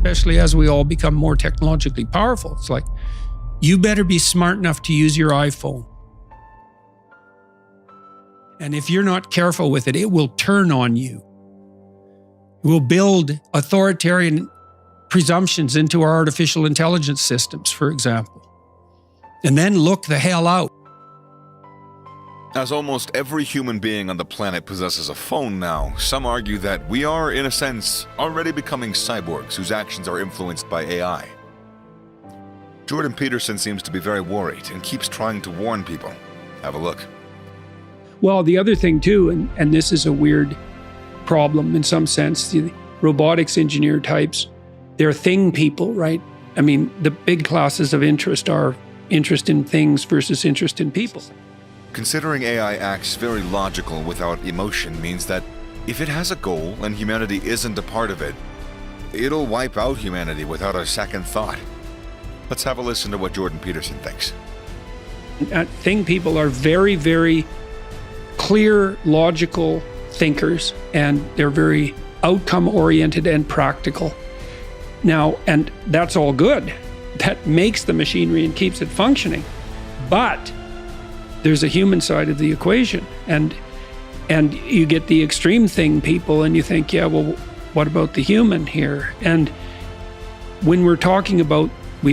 especially as we all become more technologically powerful. It's like, you better be smart enough to use your iPhone. And if you're not careful with it, it will turn on you. It will build authoritarian presumptions into our artificial intelligence systems, for example. And then look the hell out. As almost every human being on the planet possesses a phone now, some argue that we are, in a sense, already becoming cyborgs whose actions are influenced by AI. Jordan Peterson seems to be very worried and keeps trying to warn people. Have a look. Well, the other thing too, and this is a weird problem in some sense, the robotics engineer types, they're thing people, right? I mean, the big classes of interest are interest in things versus interest in people. Considering AI acts very logical without emotion means that if it has a goal and humanity isn't a part of it, it'll wipe out humanity without a second thought. Let's have a listen to what Jordan Peterson thinks. Thing people are very, very clear, logical thinkers, and they're very outcome-oriented and practical. Now, and that's all good. That makes the machinery and keeps it functioning. But there's a human side of the equation, and you get the extreme thing people, and you think, yeah, well, what about the human here? And when we've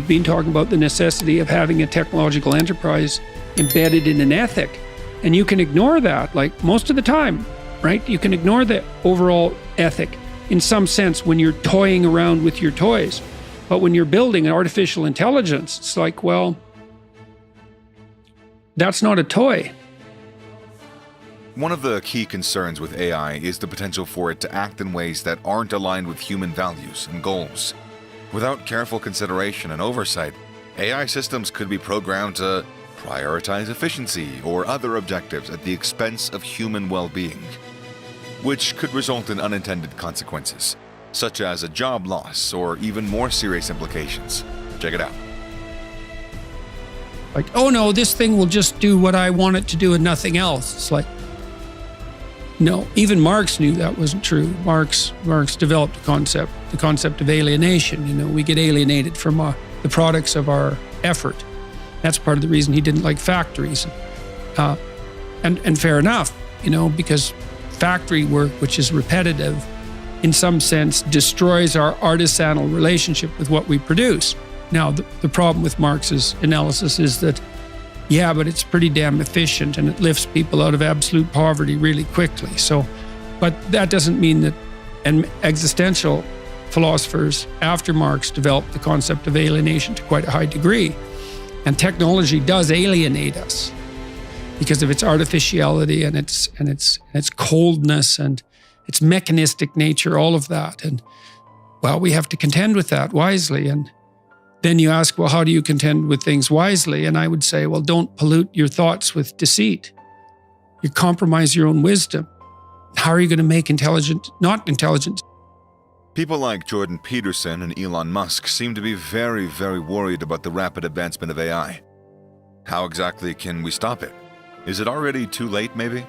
been talking about the necessity of having a technological enterprise embedded in an ethic, and you can ignore that, like most of the time, right? You can ignore the overall ethic in some sense when you're toying around with your toys. But when you're building an artificial intelligence, it's like, well, that's not a toy. One of the key concerns with AI is the potential for it to act in ways that aren't aligned with human values and goals. Without careful consideration and oversight, AI systems could be programmed to prioritize efficiency or other objectives at the expense of human well-being, which could result in unintended consequences, such as a job loss or even more serious implications. Check it out. Like, oh no, this thing will just do what I want it to do and nothing else. It's like, no, even Marx knew that wasn't true. Marx developed the concept of alienation. We get alienated from the products of our effort. That's part of the reason he didn't like factories. And fair enough, because factory work, which is repetitive, in some sense, destroys our artisanal relationship with what we produce. Now, the problem with Marx's analysis is that, yeah, but it's pretty damn efficient and it lifts people out of absolute poverty really quickly. But that doesn't mean that, and existential philosophers after Marx developed the concept of alienation to quite a high degree. And technology does alienate us because of its artificiality and its coldness and its mechanistic nature, all of that. And, well, we have to contend with that wisely. And then you ask, well, how do you contend with things wisely? And I would say, well, don't pollute your thoughts with deceit. You compromise your own wisdom. How are you going to make not intelligent? People like Jordan Peterson and Elon Musk seem to be very, very worried about the rapid advancement of AI. How exactly can we stop it? Is it already too late, maybe?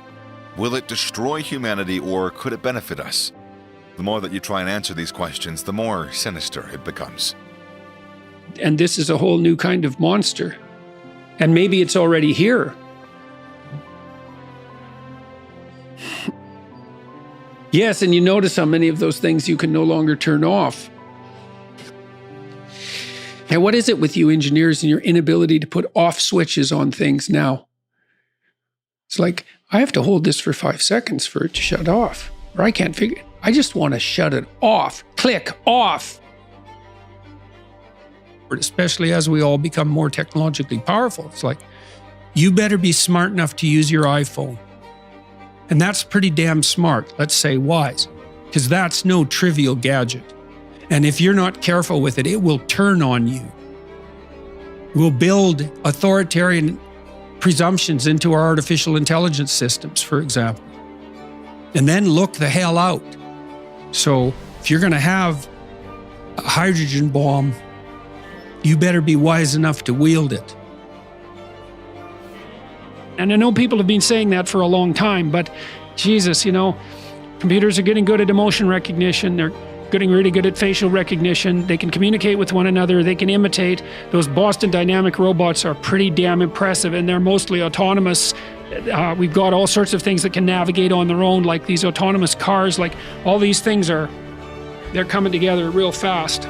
Will it destroy humanity, or could it benefit us? The more that you try and answer these questions, the more sinister it becomes. And this is a whole new kind of monster. And maybe it's already here. Yes, and you notice how many of those things you can no longer turn off. And what is it with you engineers and your inability to put off switches on things now? It's like, I have to hold this for 5 seconds for it to shut off. Or I can't figure it. I just want to shut it off. Click off. Especially as we all become more technologically powerful. It's like, you better be smart enough to use your iPhone. And that's pretty damn smart, let's say wise, because that's no trivial gadget. And if you're not careful with it, it will turn on you. It will build authoritarian presumptions into our artificial intelligence systems, for example. And then look the hell out. So if you're going to have a hydrogen bomb, you better be wise enough to wield it. And I know people have been saying that for a long time, but Jesus, computers are getting good at emotion recognition. getting really good at facial recognition. They can communicate with one another. They can imitate. Those Boston Dynamic robots are pretty damn impressive, and they're mostly autonomous. We've got all sorts of things that can navigate on their own, like these autonomous cars. Like all these things they're coming together real fast.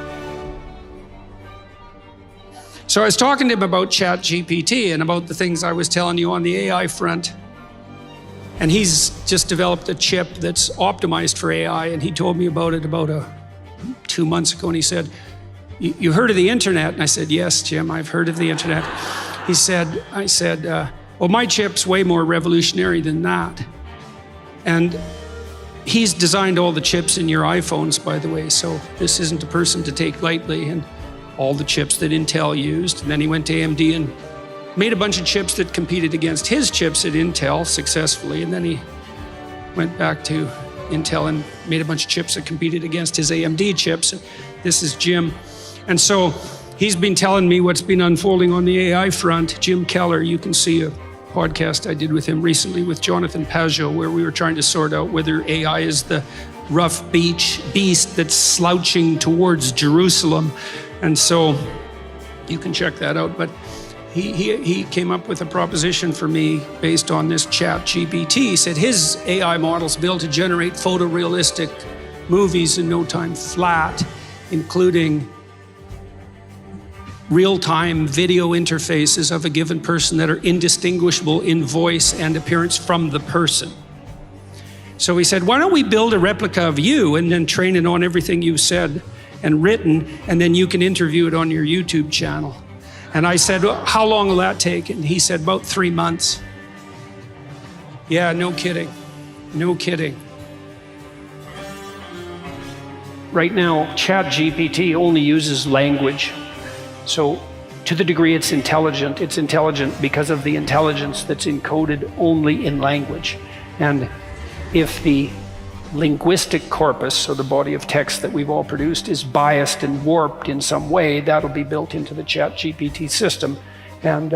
So I was talking to him about ChatGPT and about the things I was telling you on the AI front. And he's just developed a chip that's optimized for AI, and he told me about it about 2 months ago, and he said, you heard of the internet? And I said, yes, Jim, I've heard of the internet. I said, well, my chip's way more revolutionary than that. And he's designed all the chips in your iPhones, by the way, so this isn't a person to take lightly, and all the chips that Intel used. And then he went to AMD and made a bunch of chips that competed against his chips at Intel successfully. And then he went back to Intel and made a bunch of chips that competed against his AMD chips. This is Jim. And so he's been telling me what's been unfolding on the AI front. Jim Keller, you can see a podcast I did with him recently with Jonathan Pajot, where we were trying to sort out whether AI is the rough beast that's slouching towards Jerusalem. And so you can check that out. But he came up with a proposition for me based on this ChatGPT. He said his AI model's built to generate photorealistic movies in no time flat, including real-time video interfaces of a given person that are indistinguishable in voice and appearance from the person. So he said, why don't we build a replica of you and then train it on everything you've said and written, and then you can interview it on your YouTube channel. And I said, well, how long will that take? And he said, about 3 months. Yeah, no kidding. No kidding. Right now, ChatGPT only uses language. So to the degree it's intelligent because of the intelligence that's encoded only in language. And if the linguistic corpus, so the body of text that we've all produced, is biased and warped in some way, that'll be built into the ChatGPT system, and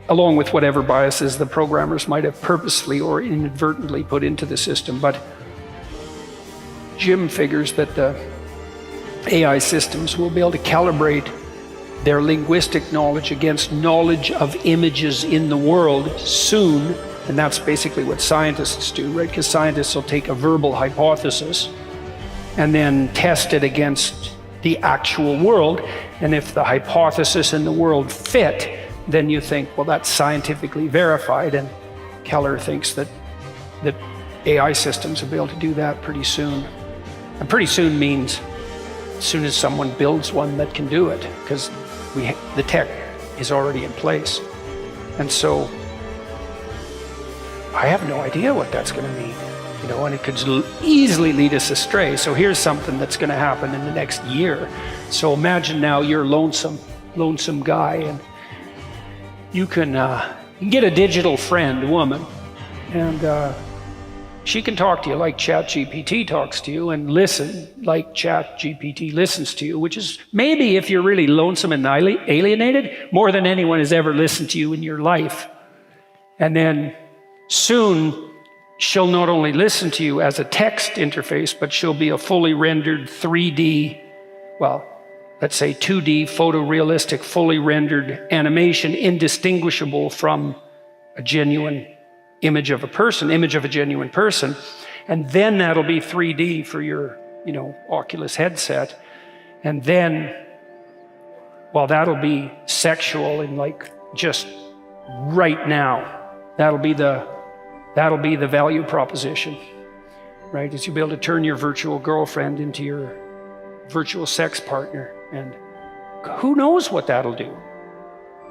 along with whatever biases the programmers might have purposely or inadvertently put into the system. But Jim figures that the AI systems will be able to calibrate their linguistic knowledge against knowledge of images in the world soon. And that's basically what scientists do, right? Because scientists will take a verbal hypothesis and then test it against the actual world. And if the hypothesis and the world fit, then you think, well, that's scientifically verified. And Keller thinks that AI systems will be able to do that pretty soon. And pretty soon means as soon as someone builds one that can do it, because the tech is already in place. And so I have no idea what that's going to mean, and it could easily lead us astray. So here's something that's going to happen in the next year. So imagine now you're a lonesome guy, and you can get a digital friend, a woman, and she can talk to you like ChatGPT talks to you, and listen like ChatGPT listens to you, which is maybe, if you're really lonesome and alienated, more than anyone has ever listened to you in your life. And then soon, she'll not only listen to you as a text interface, but she'll be a fully rendered 3D, well, let's say 2D photorealistic, fully rendered animation, indistinguishable from a genuine image of a genuine person. And then that'll be 3D for your, Oculus headset. And then, well, that'll be sexual in just right now. That'll be the value proposition, right? Is you'll be able to turn your virtual girlfriend into your virtual sex partner, and who knows what that'll do,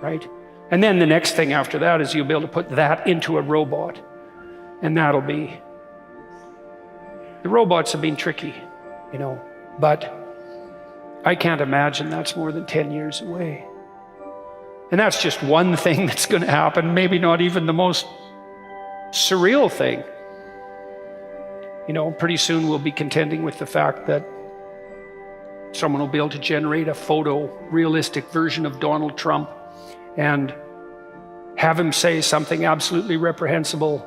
right? And then the next thing after that is you'll be able to put that into a robot, and that'll be, the robots have been tricky, but I can't imagine that's more than 10 years away. And that's just one thing that's going to happen, maybe not even the most surreal thing. Pretty soon we'll be contending with the fact that someone will be able to generate a photorealistic version of Donald Trump and have him say something absolutely reprehensible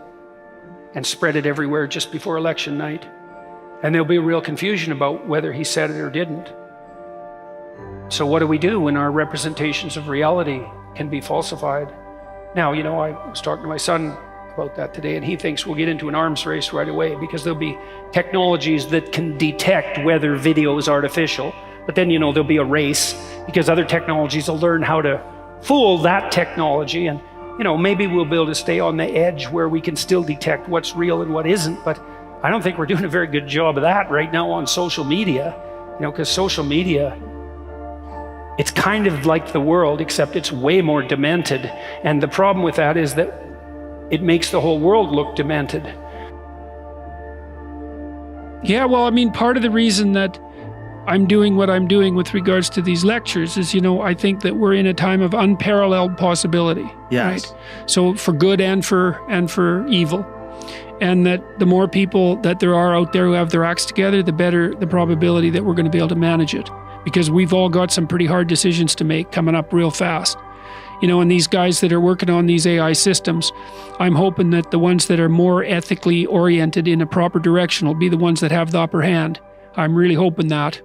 and spread it everywhere just before election night. And there'll be a real confusion about whether he said it or didn't. So what do we do when our representations of reality can be falsified? Now, you know, I was talking to my son about that today, and he thinks we'll get into an arms race right away because there'll be technologies that can detect whether video is artificial. But then, you know, there'll be a race because other technologies will learn how to fool that technology. And, you know, maybe we'll be able to stay on the edge where we can still detect what's real and what isn't. But I don't think we're doing a very good job of that right now on social media, you know, because social media, it's kind of like the world, except it's way more demented. And the problem with that is that it makes the whole world look demented. Yeah, well, I mean, part of the reason that I'm doing what I'm doing with regards to these lectures is, you know, I think that we're in a time of unparalleled possibility. Yes. Right? So for good and for evil. And that the more people that there are out there who have their acts together, the better the probability that we're going to be able to manage it. Because we've all got some pretty hard decisions to make coming up real fast. You know, and these guys that are working on these AI systems, I'm hoping that the ones that are more ethically oriented in a proper direction will be the ones that have the upper hand. I'm really hoping that.